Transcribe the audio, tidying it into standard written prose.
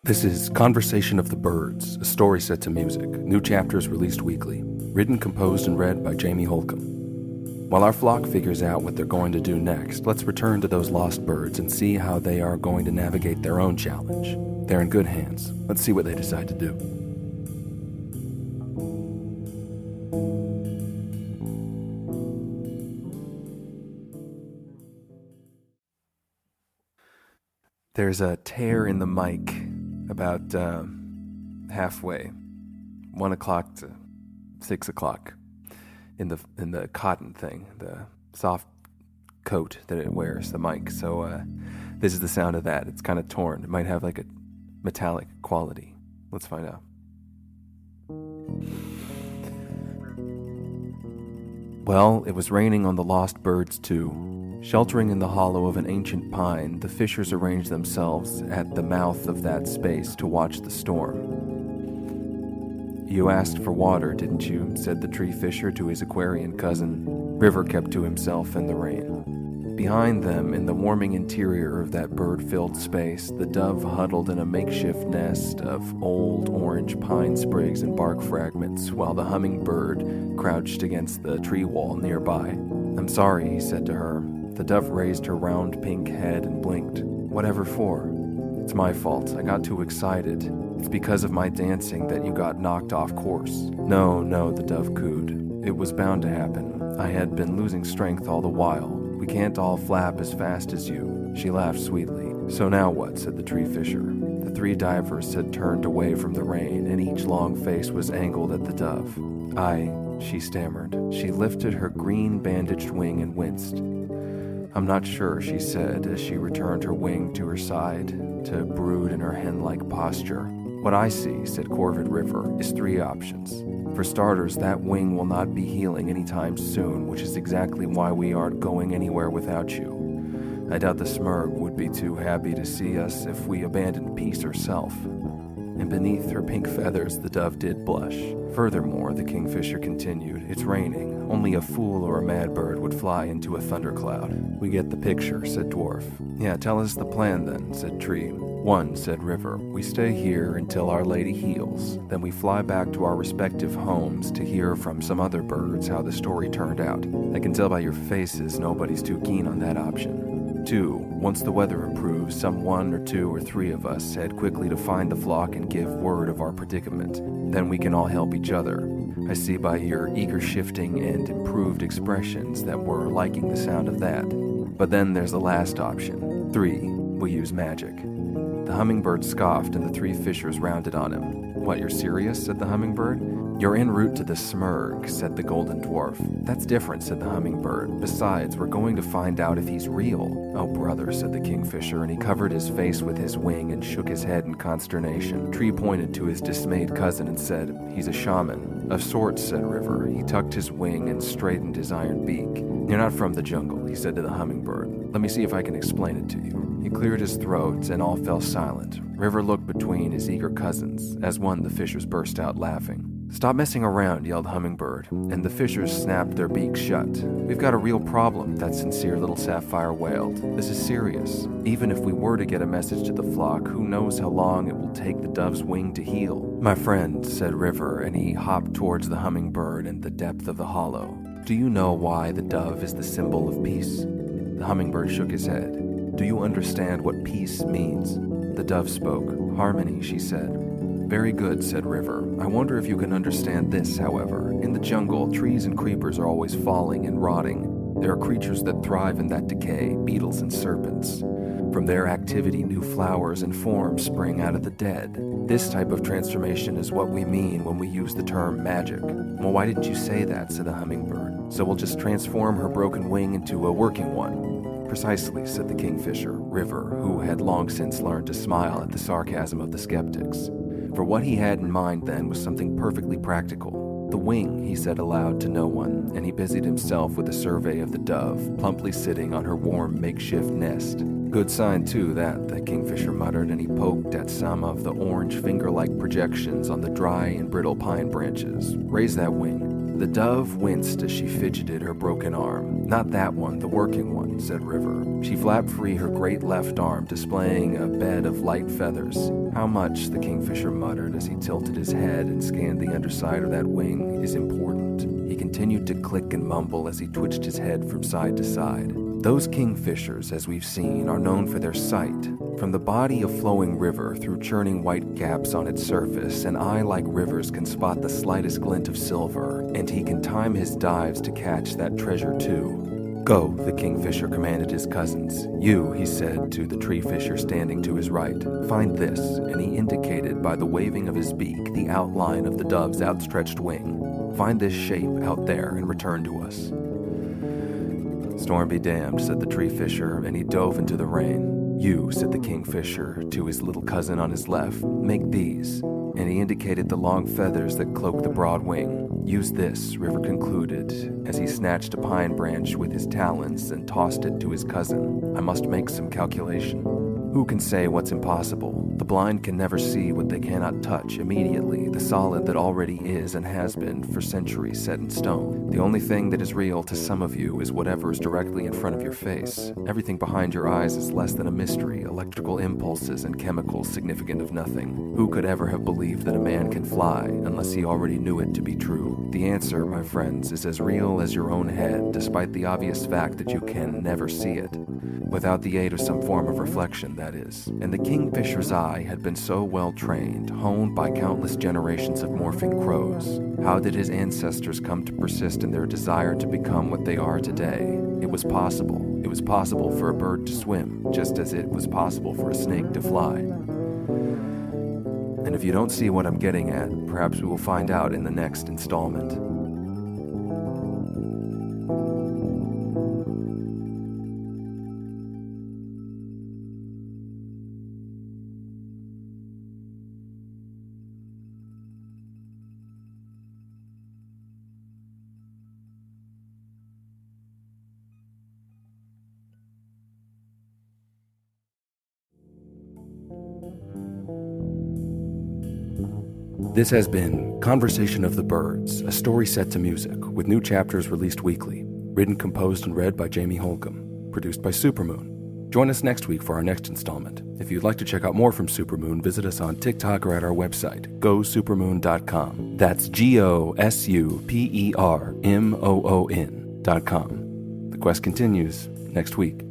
This is Conversation of the Birds, a story set to music, new chapters released weekly, written, composed, and read by Jamie Holcomb. While our flock figures out what they're going to do next, let's return to those lost birds and see how they are going to navigate their own challenge. They're in good hands. Let's see what they decide to do. There's a tear in the mic about halfway, 1 o'clock to 6 o'clock, in the cotton thing, the soft coat that it wears, the mic. So this is the sound of that. It's kind of torn. It might have like a metallic quality. Let's find out. Well, it was raining on the lost birds too. Sheltering in the hollow of an ancient pine, the fishers arranged themselves at the mouth of that space to watch the storm. "You asked for water, didn't you?" said the tree fisher to his Aquarian cousin. River kept to himself in the rain. Behind them, in the warming interior of that bird-filled space, the dove huddled in a makeshift nest of old orange pine sprigs and bark fragments, while the hummingbird crouched against the tree wall nearby. "I'm sorry," he said to her. The dove raised her round pink head and blinked. "Whatever for?" "It's my fault. I got too excited. It's because of my dancing that you got knocked off course." No, the dove cooed. "It was bound to happen. I had been losing strength all the while. We can't all flap as fast as you." She laughed sweetly. "So now what?" said the tree fisher. The three divers had turned away from the rain, and each long face was angled at the dove. She stammered. She lifted her green bandaged wing and winced. "I'm not sure," she said as she returned her wing to her side to brood in her hen-like posture. "What I see," said Corvid River, "is three options. For starters, that wing will not be healing anytime soon, which is exactly why we aren't going anywhere without you. I doubt the Smurg would be too happy to see us if we abandoned peace herself." And beneath her pink feathers the dove did blush. "Furthermore," the kingfisher continued, "it's raining. Only a fool or a mad bird would fly into a thundercloud." "We get the picture," said Dwarf. "Yeah, tell us the plan then," said Tree. "1," said River, "we stay here until Our Lady heals. Then we fly back to our respective homes to hear from some other birds how the story turned out. I can tell by your faces nobody's too keen on that option. 2, once the weather improves, some 1 or 2 or 3 of us head quickly to find the flock and give word of our predicament. Then we can all help each other. I see by your eager shifting and improved expressions that we're liking the sound of that. But then there's the last option. 3, we use magic." The hummingbird scoffed and the three fishers rounded on him. "What, you're serious?" said the hummingbird. "You're en route to the Smurg," said the golden dwarf. "That's different," said the hummingbird. "Besides, we're going to find out if he's real." "Oh, brother," said the kingfisher, and he covered his face with his wing and shook his head in consternation. Tree pointed to his dismayed cousin and said, "He's a shaman." "Of sorts," said River. He tucked his wing and straightened his iron beak. "You're not from the jungle," he said to the hummingbird. "Let me see if I can explain it to you." He cleared his throat, and all fell silent. River looked between his eager cousins. As one, the fishers burst out laughing. "Stop messing around," yelled Hummingbird, and the fishers snapped their beaks shut. "We've got a real problem," that sincere little sapphire wailed. "This is serious. Even if we were to get a message to the flock, who knows how long it will take the dove's wing to heal." "My friend," said River, and he hopped towards the hummingbird in the depth of the hollow. "Do you know why the dove is the symbol of peace?" The hummingbird shook his head. "Do you understand what peace means?" The dove spoke. "Harmony," she said. "Very good," said River. "I wonder if you can understand this, however. In the jungle, trees and creepers are always falling and rotting. There are creatures that thrive in that decay, beetles and serpents. From their activity, new flowers and forms spring out of the dead. This type of transformation is what we mean when we use the term magic." "Well, why didn't you say that?" said the hummingbird. "So we'll just transform her broken wing into a working one." "Precisely," said the kingfisher, River, who had long since learned to smile at the sarcasm of the skeptics. For what he had in mind then was something perfectly practical. "The wing," he said aloud to no one, and he busied himself with a survey of the dove, plumply sitting on her warm makeshift nest. "Good sign, too, that," the kingfisher muttered, and he poked at some of the orange finger-like projections on the dry and brittle pine branches. "Raise that wing." The dove winced as she fidgeted her broken arm. "Not that one, the working one," said River. She flapped free her great left arm, displaying a bed of light feathers. "How much," the kingfisher muttered as he tilted his head and scanned the underside of that wing, "is important." He continued to click and mumble as he twitched his head from side to side. Those kingfishers, as we've seen, are known for their sight. From the body of flowing river through churning white gaps on its surface, an eye like River's can spot the slightest glint of silver, and he can time his dives to catch that treasure too. "Go," the kingfisher commanded his cousins. "You," he said to the tree fisher standing to his right, "find this," and he indicated by the waving of his beak the outline of the dove's outstretched wing. "Find this shape out there and return to us." "Storm be damned," said the tree fisher, and he dove into the rain. "You," said the kingfisher to his little cousin on his left, "make these," and he indicated the long feathers that cloak the broad wing. "Use this," River concluded, as he snatched a pine branch with his talons and tossed it to his cousin. "I must make some calculation." Who can say what's impossible? The blind can never see what they cannot touch immediately, the solid that already is and has been for centuries set in stone. The only thing that is real to some of you is whatever is directly in front of your face. Everything behind your eyes is less than a mystery, electrical impulses and chemicals significant of nothing. Who could ever have believed that a man can fly unless he already knew it to be true? The answer, my friends, is as real as your own head, despite the obvious fact that you can never see it. Without the aid of some form of reflection, that is. And the kingfisher's eye had been so well trained, honed by countless generations of morphing crows. How did his ancestors come to persist in their desire to become what they are today? It was possible. It was possible for a bird to swim, just as it was possible for a snake to fly. And if you don't see what I'm getting at, perhaps we will find out in the next installment. This has been Conversation of the Birds, a story set to music, with new chapters released weekly. Written, composed, and read by Jamie Holcomb. Produced by Supermoon. Join us next week for our next installment. If you'd like to check out more from Supermoon, visit us on TikTok or at our website, gosupermoon.com. That's GOSUPERMOON.com. The quest continues next week.